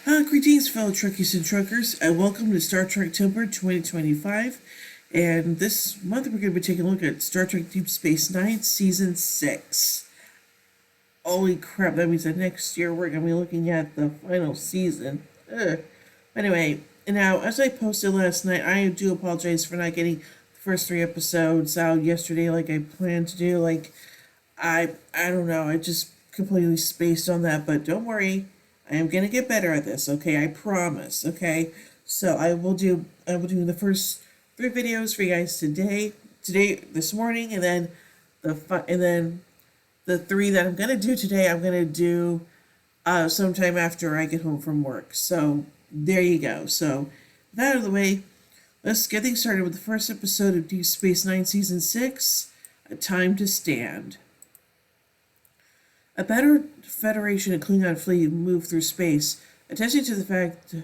Greetings, fellow Trekkies and Truckers, and welcome to Star Trektember 2025. And this month we're going to be taking a look at Star Trek Deep Space Nine, Season 6. Holy crap, that means that next year we're going to be looking at the final season. Ugh. Anyway, now, as I posted last night, I do apologize for not getting the first three episodes out yesterday like I planned to do. I don't know, I just completely spaced on that, but don't worry, I am gonna get better at this, okay? I promise, okay? So I will do the first three videos for you guys this morning, and then the three that I'm gonna do today, I'm gonna do sometime after I get home from work. So there you go. So with that out of the way, let's get things started with the first episode of Deep Space Nine Season 6, A Time to Stand. A battered Federation and Klingon fleet move through space, attesting to the fact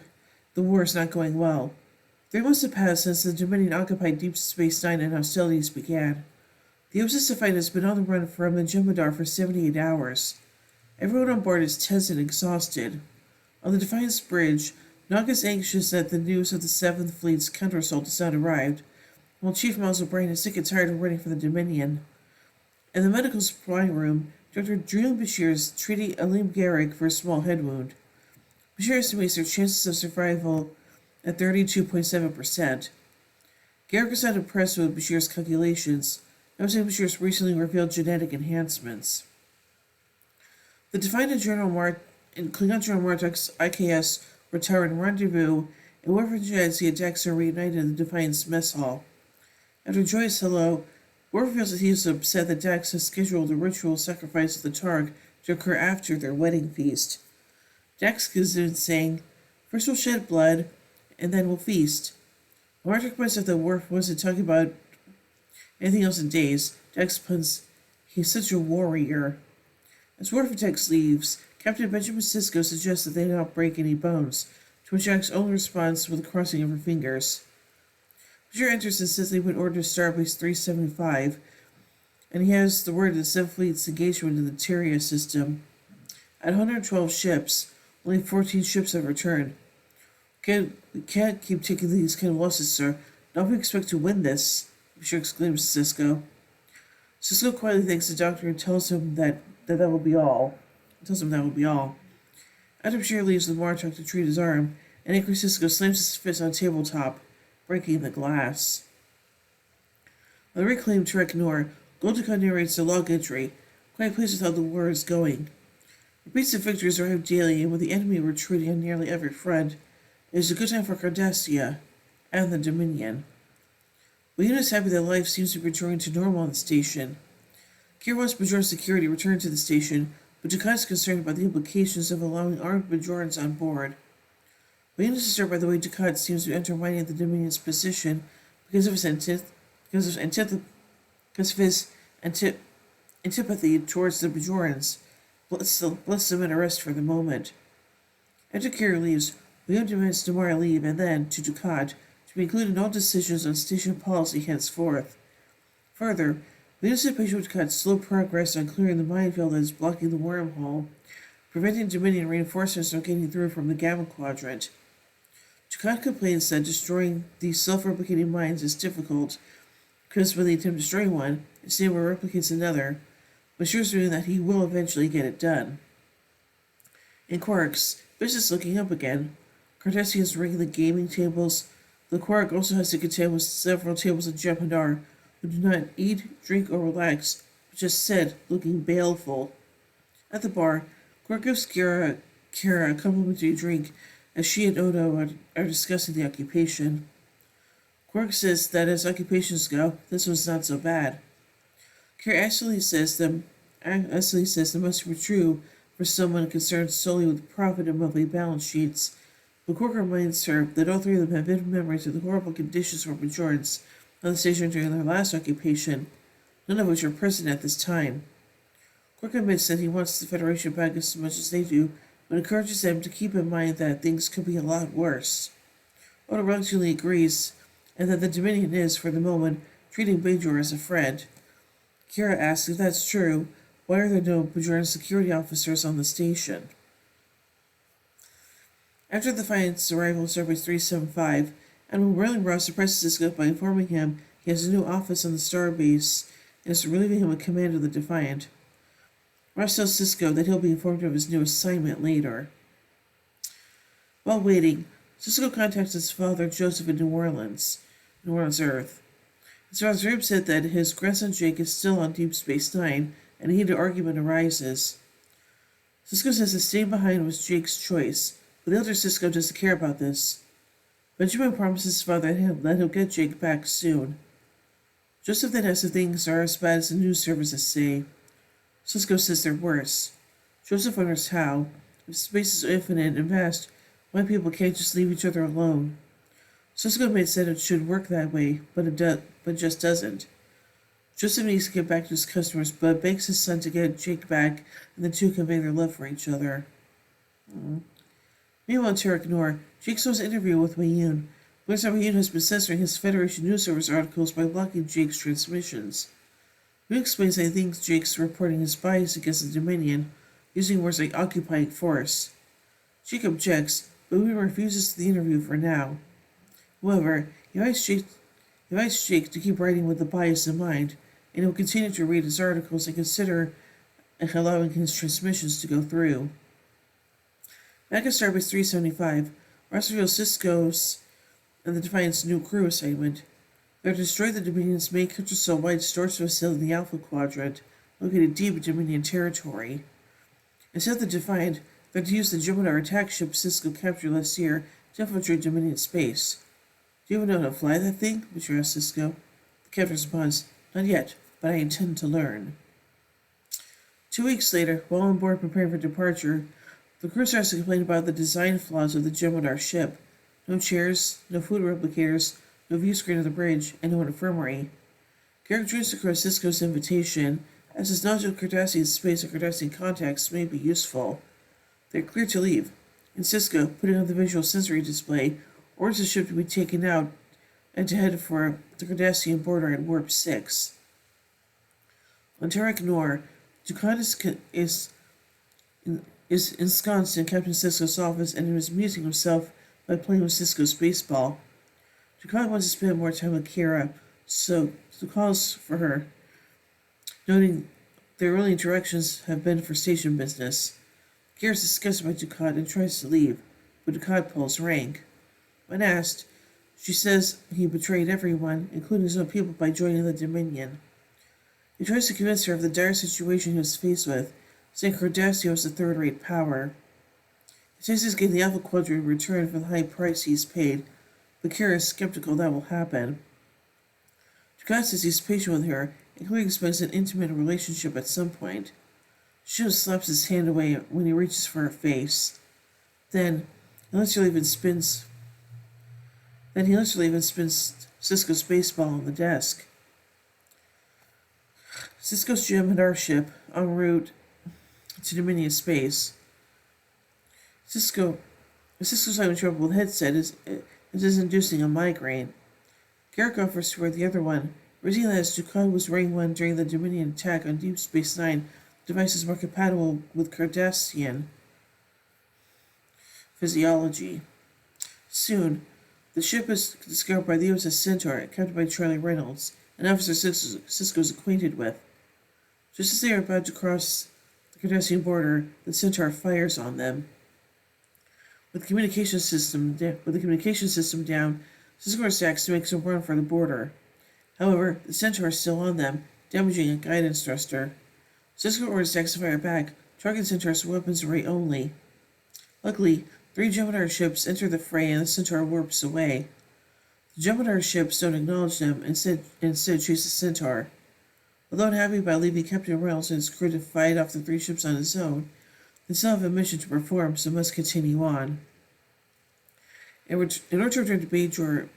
the war is not going well. 3 months have passed since the Dominion occupied Deep Space Nine and hostilities began. The OSIS fight has been on the run from the Jem'Hadar for 78 hours. Everyone on board is tense and exhausted. On the Defiance Bridge, Nog is anxious that the news of the 7th Fleet's counter-assault has not arrived, while Chief Muzzle Brain is sick and tired of waiting for the Dominion. In the medical supply room, Dr. Drew Bashir is treating Alim Garrick for a small head wound. Bashir estimates their chances of survival at 32.7%. Garrick is not impressed with Bashir's calculations, noting Bashir's recently revealed genetic enhancements. The Defiant and Klingon General Martok's IKS return rendezvous, and Worf and Jadzia and Dax are reunited in the Defiant's mess hall. After Joy's hello, Worf feels that he is upset that Dax has scheduled a ritual sacrifice of the Targ to occur after their wedding feast. Dax gives in saying, "First we'll shed blood, and then we'll feast." Martok points out that Worf wasn't talking about anything else in days. Dax puns, "He's such a warrior." As Worf and Dax leaves, Captain Benjamin Sisko suggests that they not break any bones, to which Dax only responds with a crossing of her fingers. Bashir enters and says they would order Starbase 375, and he has the word of the 7th Fleet's engagement in the Tyria system. At 112 ships, only 14 ships have returned. We can't keep taking these kind of losses, sir. Not if we expect to win this, Bashir exclaims to Sisko. Sisko quietly thanks the doctor and tells him that will be all. After Bashir leaves with Martok to treat his arm, and angry Sisko slams his fist on a tabletop, breaking the glass. On the reclaimed Trek Nor, Goldicon narrates the log entry, quite pleased with how the war is going. Repeats of victories arrive daily, and with the enemy retreating on nearly every front, it is a good time for Cardassia and the Dominion. William is happy that life seems to be returning to normal on the station. Kira wants Bajoran security returned to the station, but Dukat is concerned about the implications of allowing armed Bajorans on board. William is disturbed by the way Dukat seems to be undermining the Dominion's position because of his antipathy towards the Bajorans. Bless them in a rest for the moment. After Kira leaves, William demands Damara leave and then, to Dukat, to be included in all decisions on station policy henceforth. Further, William is impatient with Dukat's slow progress on clearing the minefield that is blocking the wormhole, preventing Dominion reinforcements from getting through from the Gamma Quadrant. Dukat complains that destroying these self-replicating mines is difficult, because when they attempt to destroy one, its neighbor replicates another, but assures him that he will eventually get it done. In Quark's, business looking up again. Cartesian is ringing the gaming tables. The Quark also has to contend with several tables of Jem'Hadar who do not eat, drink, or relax, but just sit, looking baleful. At the bar, Quark gives Kira a complimentary drink as she and Odo are discussing the occupation. Quark says that as occupations go, this one's not so bad. Kira actually says them must be true for someone concerned solely with profit and monthly balance sheets, but Quark reminds her that all three of them have vivid memories of the horrible conditions for Bajorans on the station during their last occupation, none of which are present at this time. Quark admits that he wants the Federation back as much as they do, but encourages them to keep in mind that things could be a lot worse. Odo reluctantly agrees, and that the Dominion is, for the moment, treating Bajor as a friend. Kira asks if that's true, why are there no Bajoran security officers on the station? After the Defiant's arrival at Starbase 375, Admiral Merlin Ross surprises Cisco by informing him he has a new office on the Starbase and is relieving him of command of the Defiant. Ross tells Cisco that he'll be informed of his new assignment later. While waiting, Cisco contacts his father, Joseph, in New Orleans, Earth. His father's very upset that his grandson Jake is still on Deep Space Nine, and a heated argument arises. Cisco says that staying behind was Jake's choice, but the elder Cisco doesn't care about this. Benjamin promises his father that he'll get Jake back soon. Joseph then asks if things are as bad as the news services say. Cisco says they're worse. Joseph wonders how. If space is infinite and vast, why people can't just leave each other alone. Cisco made said it should work that way, but it just doesn't. Joseph needs to get back to his customers, but begs his son to get Jake back, and the two convey their love for each other. Meanwhile, in Trektember, Jake saw his interview with Wayun. Learns how Wayun has been censoring his Federation News Service articles by blocking Jake's transmissions. Wayun explains that he thinks Jake's reporting his bias against the Dominion, using words like occupying force. Jake objects, but Wayun refuses the interview for now. However, he invites Jake to keep writing with the bias in mind, and he will continue to read his articles and consider allowing his transmissions to go through. Back at Starbase 375, Ross reveals Cisco's and the Defiant's new crew assignment. They're to destroy the Dominion's main Contracell-wide storage facility in the Alpha Quadrant, located deep in Dominion territory. Instead of the Defiant, they're to use the Gemini attack ship Cisco captured last year to infiltrate Dominion space. Do you even know how to fly that thing? Butcher asks Cisco. The captain responds, Not yet, but I intend to learn. 2 weeks later, while on board preparing for departure, the crew starts to complain about the design flaws of the Gemini ship. No chairs, no food replicators, no view screen of the bridge, and no infirmary. Garrick joins the crew at Cisco's invitation, as his knowledge of Cardassian space and Cardassian contacts may be useful. They're clear to leave, and Cisco, putting on the visual sensory display, orders the ship to be taken out and to head for the Cardassian border at Warp 6. On Trektember, Dukat is ensconced in Captain Cisco's office and is amusing himself by playing with Cisco's baseball. Dukat wants to spend more time with Kira, so calls for her, noting their early interactions have been for station business. Kira is disgusted by Dukat and tries to leave, but Dukat pulls rank. When asked, she says he betrayed everyone, including his own people, by joining the Dominion. He tries to convince her of the dire situation he was faced with, saying Cardassio is a third-rate power. He says he's getting the Alpha Quadrant in return for the high price he's paid, but Kira is skeptical that will happen. Dukat says he's patient with her, and clearly expects an intimate relationship at some point. She just slaps his hand away when he reaches for her face. Then he literally even spins Cisco's baseball on the desk. Cisco's Gemini ship en route to Dominion space. Cisco's having trouble with the headset is inducing a migraine. Garrick offers to wear the other one, revealing that as Dukat was wearing one during the Dominion attack on Deep Space Nine, the device is more compatible with Cardassian physiology. Soon, the ship is discovered by the USS Centaur, captained by Charlie Reynolds, an officer Cisco is acquainted with. Just as they are about to cross the Cardassian border, the Centaur fires on them. With the communication system down, Cisco attacks to make some run for the border. However, the Centaur is still on them, damaging a guidance thruster. Cisco orders attacks to fire back, targeting Centaur's weapons array only. Luckily, 3 Gemini ships enter the fray and the Centaur warps away. The Gemini ships don't acknowledge them and instead chase the Centaur. Although unhappy about leaving Captain Reynolds and his crew to fight off the 3 ships on his own, they still have a mission to perform, so must continue on. In order to return Bajor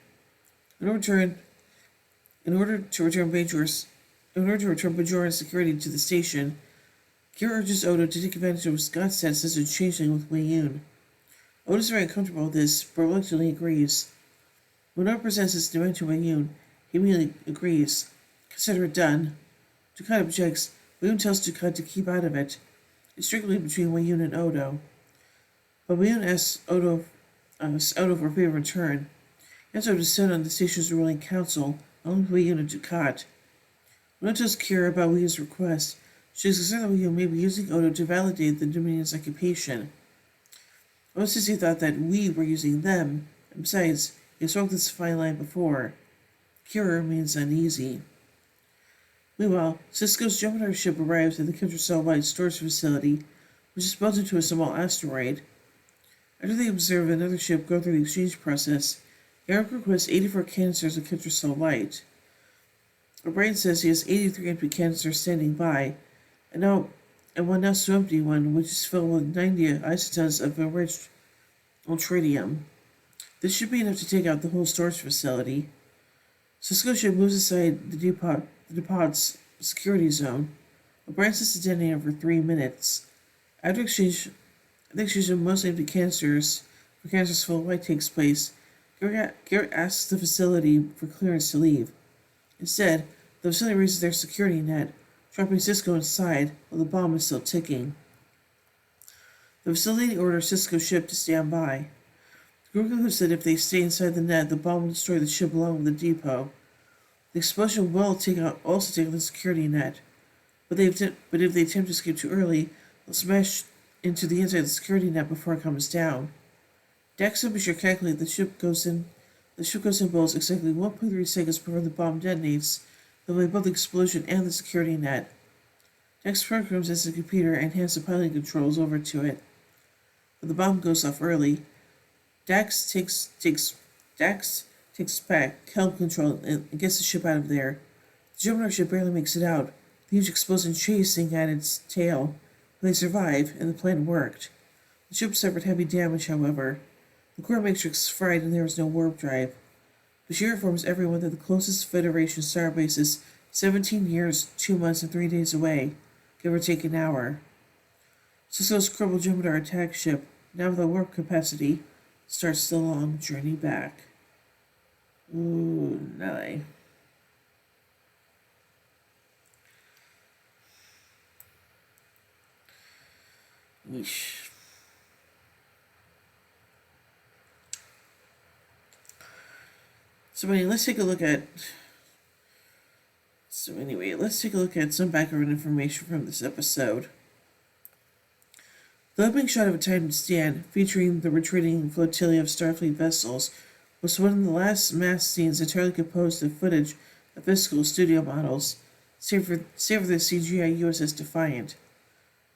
and security to the station, Kira urges Odo to take advantage of his god status as a changeling with Wayun. Odo is very uncomfortable with this, but reluctantly agrees. When Odo presents his demand to Wayun, he immediately agrees. Consider it done. Dukat objects. Wayun tells Dukat to keep out of it. It's strictly between Wayun and Odo. But Wayun asks Odo out of her favorite return. He also to sit on the station's ruling council, along with William and Ducat. Not just care about William's request, she is concerned that William may be using Odo to validate the Dominion's occupation. Most he thought that we were using them, and besides, he has spoken this fine line before. Kira remains uneasy. Meanwhile, Cisco's Gemini ship arrives at the Contracell-wide storage facility, which is built into a small asteroid. After they observe another ship go through the exchange process, Eric requests 84 canisters of Contracell light. O'Brien says he has 83 empty canisters standing by, and one now so empty one, which is filled with 90 isotons of enriched ultradium. This should be enough to take out the whole storage facility. Cisco ship moves aside the depot's security zone. O'Brien says to detonate for 3 minutes. After exchange of most empty canisters, where canisters full of light takes place, Garrett asks the facility for clearance to leave. Instead, the facility raises their security net, trapping Cisco inside while the bomb is still ticking. The facility orders Cisco's ship to stand by. The group concludes that if they stay inside the net, the bomb will destroy the ship along with the depot. The explosion will also take out the security net, but if they attempt to escape too early, they'll smash into the inside of the security net before it comes down. Dax and Bashir calculate the ship goes in bullets exactly 1.3 seconds before the bomb detonates, leveling both the explosion and the security net. Dax programs as the computer and hands the piloting controls over to it. But the bomb goes off early. Dax takes back helm control and gets the ship out of there. The Gemini ship barely makes it out, the huge explosion chasing at its tail. But they survive, and the plan worked. The ship suffered heavy damage, however. The core matrix fried and there was no warp drive. Bashir informs everyone that the closest Federation starbase is 17 years, 2 months, and 3 days away, give or take an hour. Cisco's crippled Jupiter attack ship, now with a warp capacity, starts the long journey back. Ooh, nice. Yeesh. Let's take a look at some background information from this episode. The opening shot of a Titan stand, featuring the retreating flotilla of Starfleet vessels, was one of the last mass scenes entirely composed of footage of physical studio models, save for the CGI USS Defiant.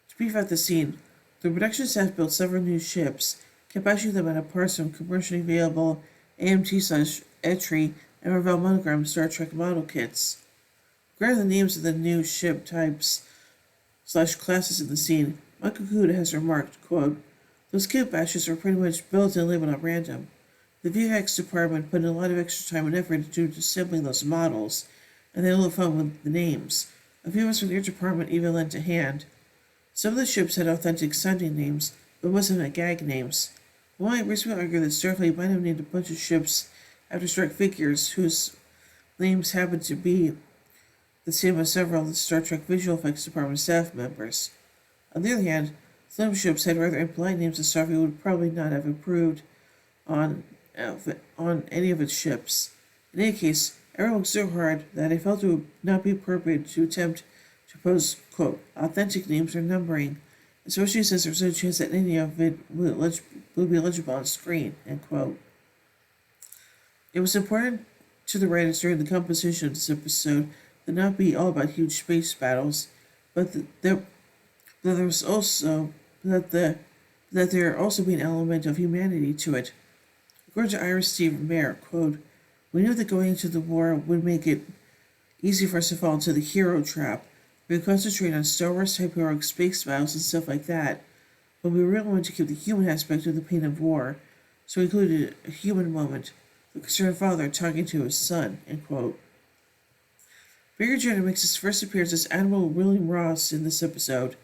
To brief out the scene, the production staff built several new ships, kept batching them out of parts from commercially available AMT/ETRI and Revell Monogram Star Trek model kits. Regarding the names of the new ship types/classes in the scene, Michael Kuda has remarked, quote, "Those kit batches were pretty much built and labeled at random. The VFX department put in a lot of extra time and effort into assembling those models, and they had a little fun with the names. A few of us from their department even lent a hand. Some of the ships had authentic sounding names, but wasn't a gag names. One might reasonably argue that Starfleet might have named a bunch of ships after Stark figures whose names happened to be the same as several of the Star Trek visual effects department staff members. On the other hand, some ships had rather impolite names that Starfleet would probably not have approved on any of its ships. In any case, everyone worked so hard that I felt it would not be appropriate to attempt to pose, quote, authentic names or numbering, especially since there's no chance that any of it will be legible on screen, end quote. It was important to the writers during the composition of this episode that not be all about huge space battles, but that there also be an element of humanity to it. According to Iris Steve Mayer, quote, "We knew that going into the war would make it easy for us to fall into the hero trap. We would concentrate on Star Wars type heroic space battles and stuff like that, but we really wanted to keep the human aspect of the pain of war, so we included a human moment, the concerned father talking to his son," end quote. Brigadier Jenner makes his first appearance as Admiral William Ross in this episode.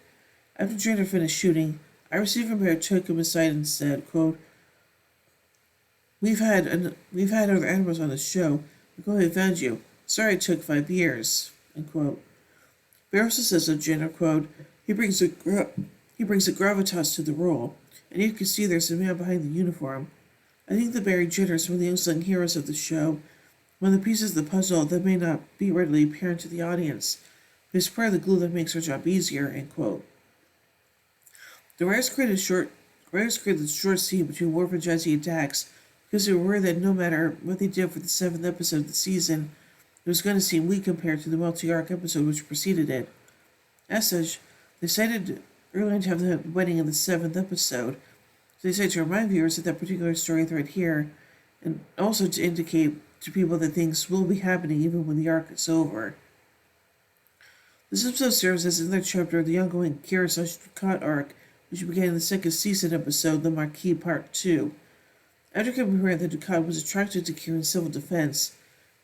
After Jenner finished shooting, Iris Steve Mayer took him aside and said, quote, We've had other admirals on the show. We're glad we found you. Sorry it took 5 years," end quote. Bear also says of Jenner, quote, he brings a gravitas to the role, and you can see there's a man behind the uniform. I think the buried jitters from the unsung heroes of the show, one of the pieces of the puzzle that may not be readily apparent to the audience, but is part of the glue that makes our job easier, end quote. The writers created the short scene between Worf and Jesse attacks because they were aware that no matter what they did for the seventh episode of the season, it was going to seem weak compared to the multi-arc episode which preceded it. As such, they decided early on to have the wedding in the seventh episode. So they decided to remind viewers of that particular story thread here, and also to indicate to people that things will be happening even when the arc is over. This episode serves as another chapter of the ongoing Kira/Dukat arc, which began in the second season episode, The Marquis Part 2. After coming here, that Dukat was attracted to Kira in civil defense.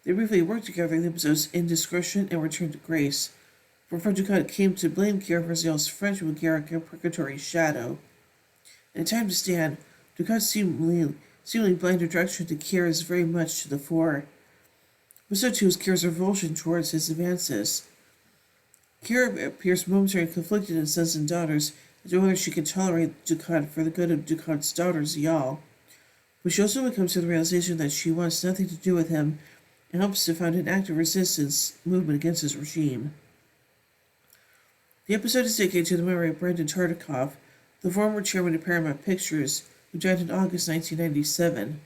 They briefly worked together in the episodes Indiscretion and Return to Grace, before Dukat came to blame Kira for Zale's friendship with Garak and Purgatory's Shadow. In Time to Stand, Ducat's seemingly blind attraction to Kira is very much to the fore. Episode 2 is Kira's revulsion towards his advances. Kira appears momentarily conflicted in sons and daughters as to whether she can tolerate Dukat for the good of Dukat's daughter Ziyal, but she also comes to the realization that she wants nothing to do with him and helps to found an active resistance movement against his regime. The episode is dedicated to the memory of Brandon Tartikoff, the former chairman of Paramount Pictures, who died in August 1997.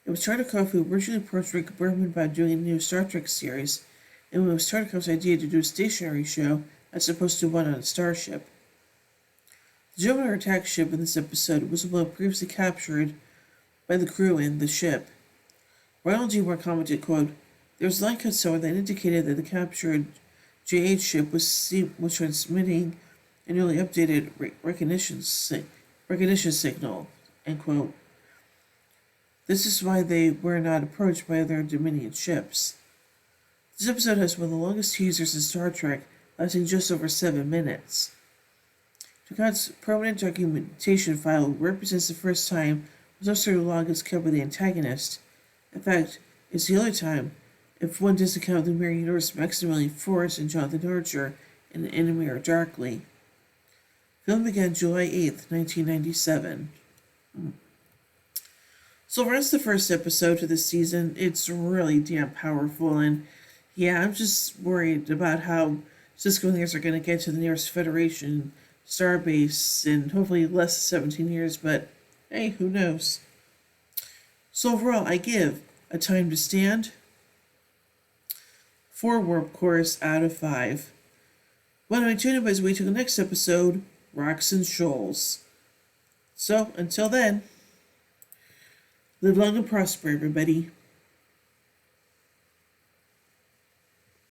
It was Tartikoff who originally approached Rick Berman about doing a new Star Trek series, and it was Tartikoff's idea to do a stationary show as opposed to one on a starship. The Gemini attack ship in this episode was one previously captured by the crew in the ship. Ronald D. Moore commented, quote, "There was a line cut somewhere that indicated that the captured JH ship was transmitting a newly updated recognition signal," end quote. This is why they were not approached by other Dominion ships. This episode has one of the longest teasers in Star Trek, lasting just over 7 minutes. Dukat's permanent documentation file represents the first time so long as kept by the antagonist. In fact, it's the only time, if one doesn't count the Mirror Universe Maximilian Forrest and Jonathan Archer in In a Mirror Darkly. Film began July 8th, 1997. So that's the first episode of this season. It's really damn powerful, and yeah, I'm just worried about how Cisco and theirs are going to get to the nearest Federation starbase in hopefully less than 17 years, but hey, who knows? So overall, I give A Time to Stand 4 Warp Cores out of 5. When I tune in as we wait till the next episode, Rocks and Shoals. So, until then, live long and prosper, everybody.